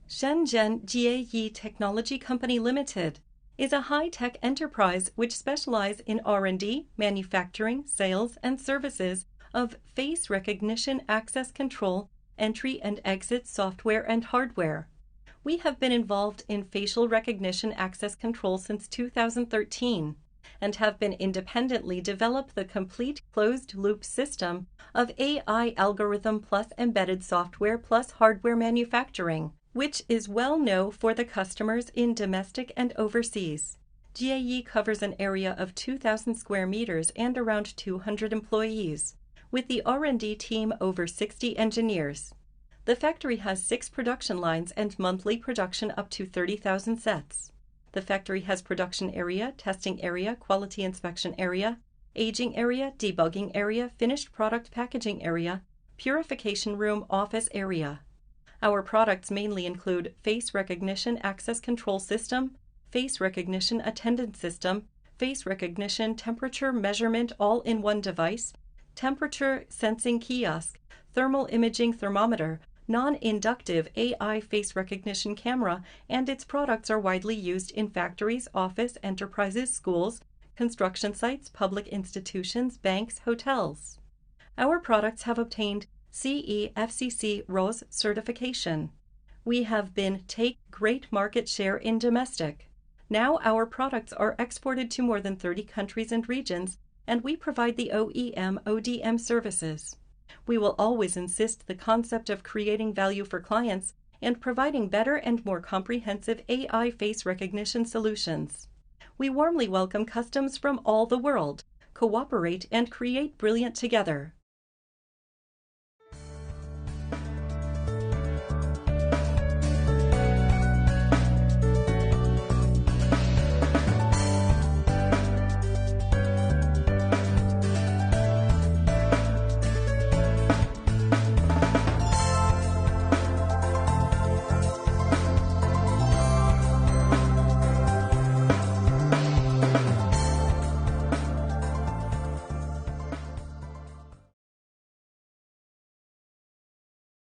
ShenZhen Jieyi Technology Company Limited is a high-tech enterprise which specializes in R&D, manufacturing, sales, and services of face recognition access control, entry and exit software and hardware. We have been involved in facial recognition access control since 2013 and have been independently developed the complete closed-loop system of AI algorithm plus embedded software plus hardware manufacturing, which is well known for the customers in domestic and overseas. Jieyi covers an area of 2,000 square meters and around 200 employees, with the R&D team over 60 engineers. The factory has 6 production lines and monthly production up to 30,000 sets. The factory has production area, testing area, quality inspection area, aging area, debugging area, finished product packaging area, purification room, office area. Our products mainly include face recognition access control system, face recognition attendance system, face recognition temperature measurement all-in-one device, temperature sensing kiosk, thermal imaging thermometer, non-inductive AI face recognition camera, and its products are widely used in factories, office, enterprises, schools, construction sites, public institutions, banks, hotels. Our products have obtained CE FCC RoHS certification. We have take great market share in domestic. Now our products are exported to more than 30 countries and regions, and we provide the OEM/ODM services. We will always insist the concept of creating value for clients and providing better and more comprehensive AI face recognition solutions. We warmly welcome customers from all the world. Cooperate and create brilliant together.